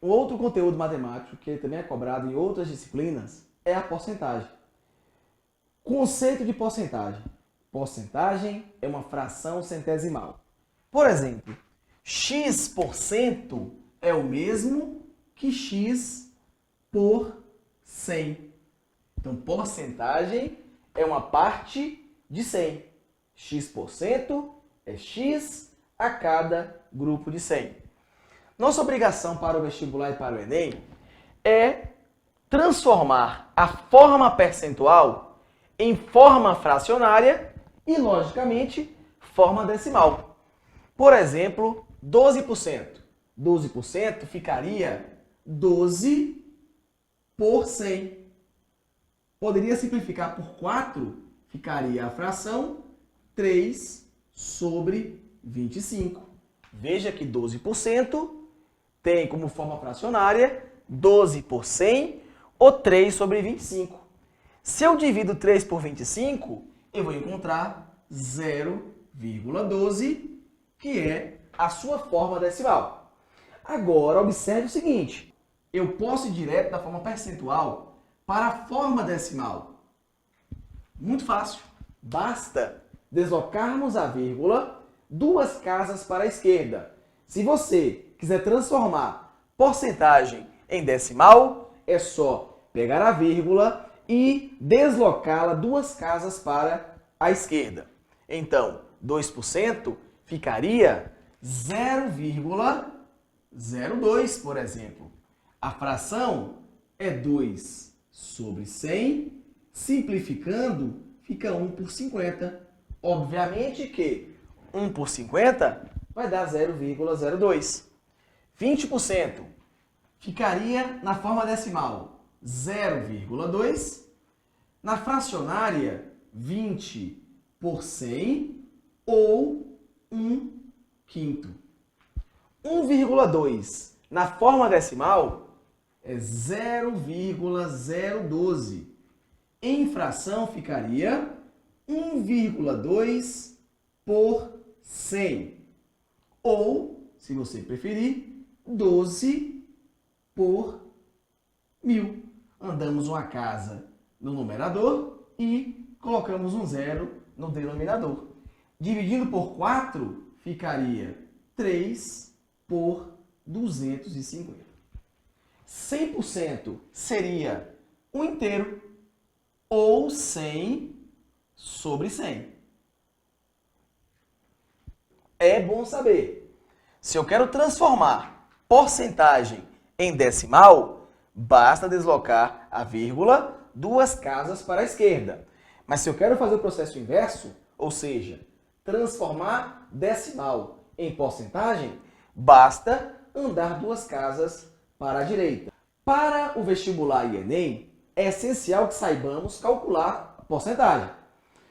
Um outro conteúdo matemático que também é cobrado em outras disciplinas é a porcentagem. Conceito de porcentagem. Porcentagem é uma fração centesimal. Por exemplo, x% é o mesmo que x por 100. Então, porcentagem é uma parte de 100. X% é x a cada grupo de 100. Nossa obrigação para o vestibular e para o Enem é transformar a forma percentual em forma fracionária e, logicamente, forma decimal. Por exemplo, 12%. 12% ficaria 12 por 100. Poderia simplificar por 4, ficaria a fração 3 sobre 25. Veja que 12% tem como forma fracionária 12 por 100 ou 3 sobre 25. Se eu divido 3 por 25, eu vou encontrar 0,12, que é a sua forma decimal. Agora, observe o seguinte. Eu posso ir direto da forma percentual para a forma decimal. Muito fácil. Basta deslocarmos a vírgula 2 casas para a esquerda. Se você quiser transformar porcentagem em decimal, é só pegar a vírgula e deslocá-la 2 casas para a esquerda. Então, 2% ficaria 0,02, por exemplo. A fração é 2 sobre 100, simplificando, fica 1 por 50. Obviamente que 1 por 50 vai dar 0,02. 20% ficaria na forma decimal 0,2. Na fracionária, 20 por 100 ou 1 quinto. 1,2 na forma decimal é 0,012. Em fração ficaria 1,2 por 100. Ou, se você preferir, 12 por 1000. Andamos uma casa no numerador e colocamos um zero no denominador. Dividindo por 4, ficaria 3 por 250. 100% seria um inteiro, ou 100 sobre 100. É bom saber. Se eu quero transformar porcentagem em decimal, basta deslocar a vírgula 2 casas para a esquerda. Mas se eu quero fazer o processo inverso, ou seja, transformar decimal em porcentagem, basta andar 2 casas para a direita. Para o vestibular e Enem, é essencial que saibamos calcular a porcentagem.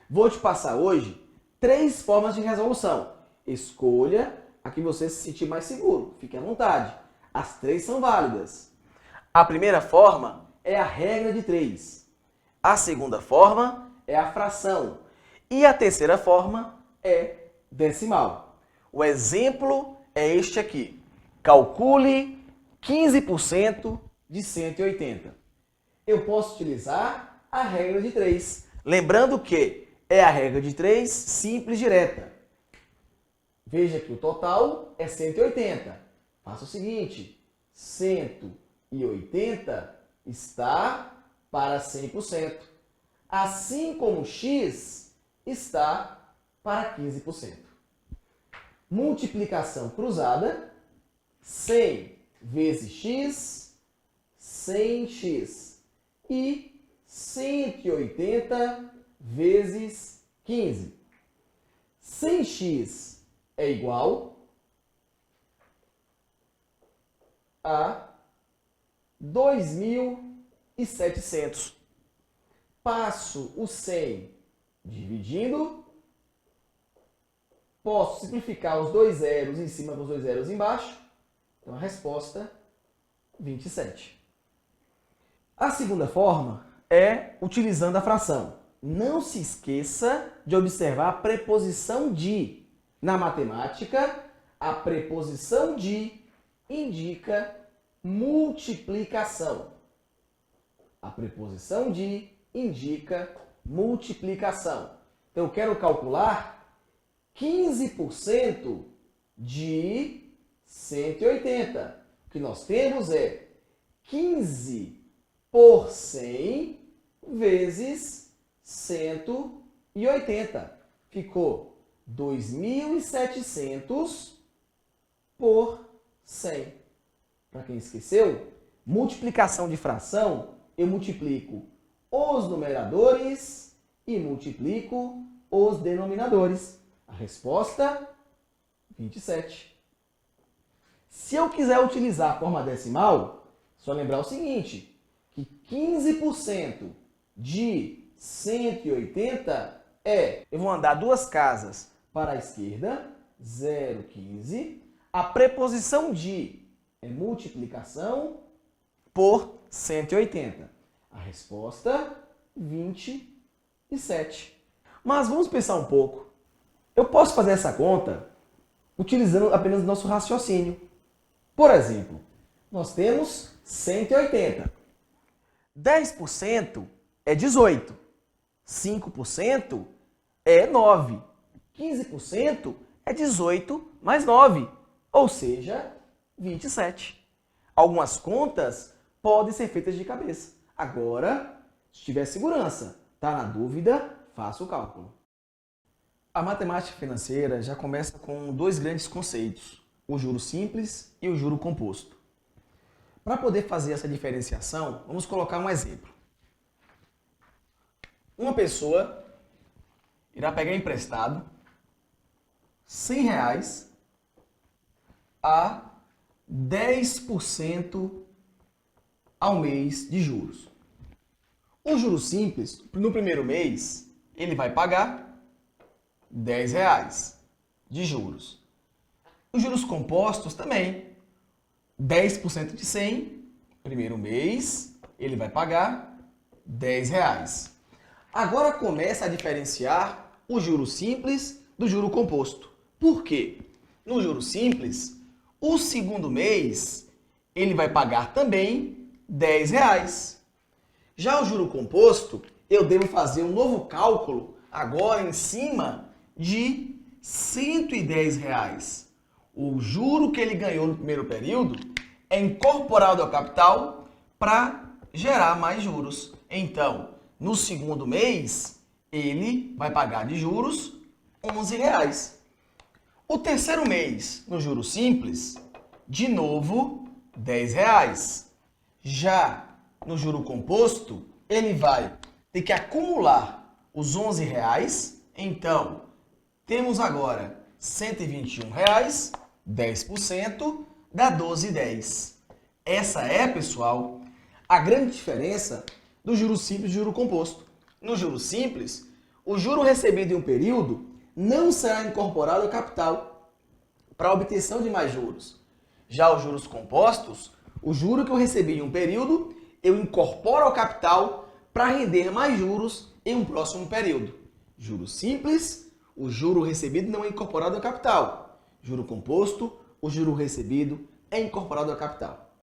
Vou te passar hoje 3 formas de resolução. Escolha a que você se sentir mais seguro. Fique à vontade. As 3 são válidas. A primeira forma é a regra de 3. A segunda forma é a fração. E a terceira forma é decimal. O exemplo é este aqui. Calcule 15% de 180. Eu posso utilizar a regra de 3. Lembrando que é a regra de 3 simples direta. Veja que o total é 180. Faça o seguinte, 180 está para 100%, assim como x está para 15%. Multiplicação cruzada, 100 vezes x, 100x. E 180 vezes 15. 100x é igual a 2.700. Passo o 100 dividindo. Posso simplificar os 2 zeros em cima com os 2 zeros embaixo. Então, a resposta, 27. A segunda forma é utilizando a fração. Não se esqueça de observar a preposição de. Na matemática, a preposição de indica multiplicação. A preposição de indica multiplicação. Então, eu quero calcular 15% de 180. O que nós temos é 15 por 100 vezes 180. Ficou 2.700 por 100. Para quem esqueceu, multiplicação de fração, eu multiplico os numeradores e multiplico os denominadores. A resposta, 27. Se eu quiser utilizar a forma decimal, só lembrar o seguinte, que 15% de 180 eu vou andar 2 casas para a esquerda, 0,15. A preposição de é multiplicação por 180. A resposta, 27. Mas vamos pensar um pouco. Eu posso fazer essa conta utilizando apenas o nosso raciocínio. Por exemplo, nós temos 180. 10% é 18. 5% é 9. 15% é 18 mais 9, ou seja, 27. Algumas contas podem ser feitas de cabeça. Agora, se tiver segurança, tá na dúvida, faça o cálculo. A matemática financeira já começa com 2 grandes conceitos, o juro simples e o juro composto. Para poder fazer essa diferenciação, vamos colocar um exemplo. Uma pessoa irá pegar emprestado R$100 a 10% ao mês de juros. O juro simples, no primeiro mês, ele vai pagar R$10 de juros. Os juros compostos também. 10% de 100, primeiro mês, ele vai pagar R$10. Agora começa a diferenciar o juro simples do juro composto. Por quê? No juro simples, o segundo mês, ele vai pagar também R$10. Já o juro composto, eu devo fazer um novo cálculo agora em cima de R$110. O juro que ele ganhou no primeiro período é incorporado ao capital para gerar mais juros. Então, no segundo mês, ele vai pagar de juros R$11. O terceiro mês, no juro simples, de novo, R$10. Já no juro composto, ele vai ter que acumular os R$11. Então, temos agora R$121, 10%, dá R$12,10. Essa é, pessoal, a grande diferença do juro simples e juro composto. No juro simples, o juro recebido em um período não será incorporado ao capital para a obtenção de mais juros. Já os juros compostos, o juro que eu recebi em um período, eu incorporo ao capital para render mais juros em um próximo período. Juro simples, o juro recebido não é incorporado ao capital. Juro composto, o juro recebido é incorporado ao capital.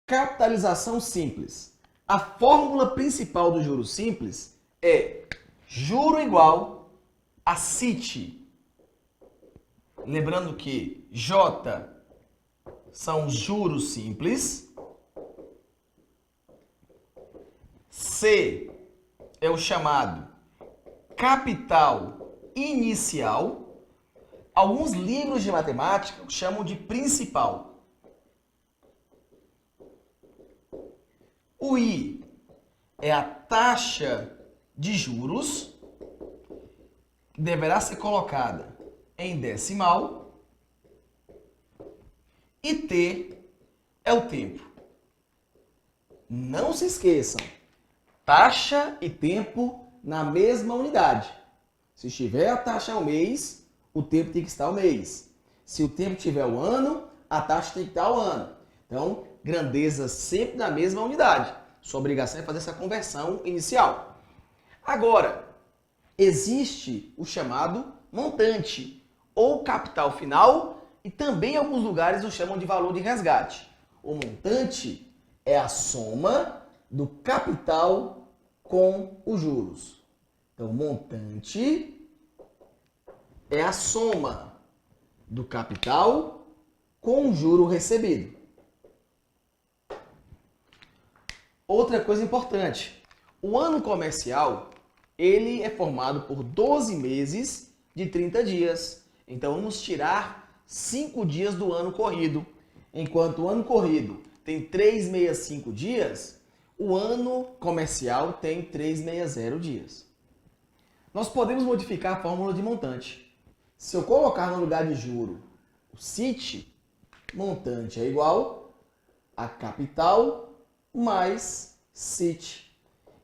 Capitalização simples. A fórmula principal do juro simples é juro igual a CIT. Lembrando que J são os juros simples, C é o chamado capital inicial. Alguns livros de matemática chamam de principal. O I é a taxa de juros, que deverá ser colocada em decimal. E T é o tempo. Não se esqueçam, taxa e tempo na mesma unidade. Se estiver a taxa ao mês, o tempo tem que estar ao mês. Se o tempo tiver o ano, a taxa tem que estar ao ano. Então, grandeza sempre na mesma unidade. Sua obrigação é fazer essa conversão inicial. Agora, existe o chamado montante, ou capital final, e também em alguns lugares o chamam de valor de resgate. O montante é a soma do capital com os juros. Então, o montante é a soma do capital com o juro recebido. Outra coisa importante, o ano comercial, ele é formado por 12 meses de 30 dias. Então, vamos tirar 5 dias do ano corrido. Enquanto o ano corrido tem 365 dias, o ano comercial tem 360 dias. Nós podemos modificar a fórmula de montante. Se eu colocar no lugar de juro o CIT, montante é igual a capital mais CIT.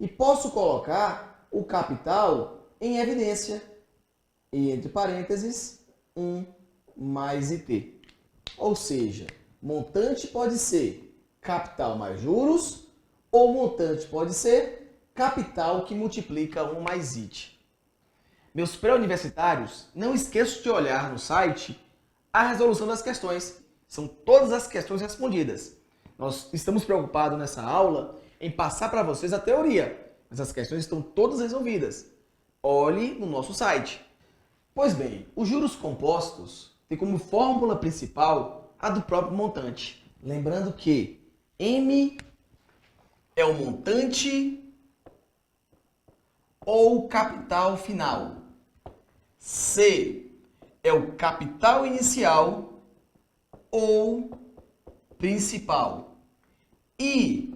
E posso colocar o capital em evidência. E entre parênteses, 1 mais IT. Ou seja, montante pode ser capital mais juros, ou montante pode ser capital que multiplica 1 mais IT. Meus pré-universitários, não esqueçam de olhar no site a resolução das questões. São todas as questões respondidas. Nós estamos preocupados nessa aula em passar para vocês a teoria, mas as questões estão todas resolvidas. Olhe no nosso site. Pois bem, os juros compostos têm como fórmula principal a do próprio montante. Lembrando que M é o montante ou capital final. C é o capital inicial ou principal. I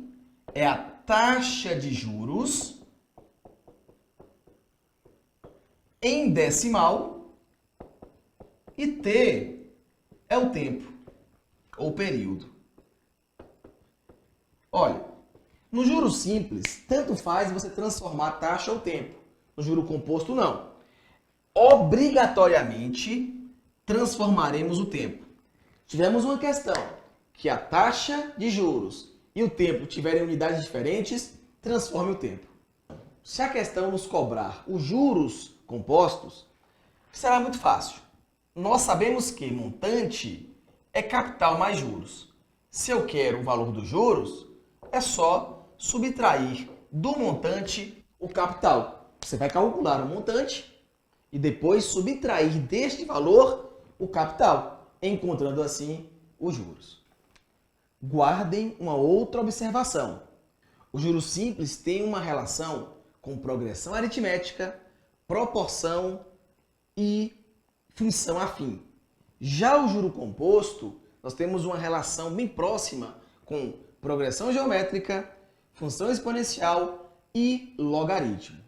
é a taxa de juros em decimal. E T é o tempo ou período. Olha, no juro simples, tanto faz você transformar a taxa ou tempo. No juro composto, não. Obrigatoriamente, transformaremos o tempo. Tivemos uma questão que a taxa de juros e o tempo tiverem unidades diferentes, transforme o tempo. Se a questão nos cobrar os juros compostos, será muito fácil. Nós sabemos que montante é capital mais juros. Se eu quero o valor dos juros, é só subtrair do montante o capital. Você vai calcular o montante e depois subtrair deste valor o capital, encontrando assim os juros. Guardem uma outra observação. O juro simples tem uma relação com progressão aritmética, proporção e função afim. Já o juro composto, nós temos uma relação bem próxima com progressão geométrica, função exponencial e logaritmo.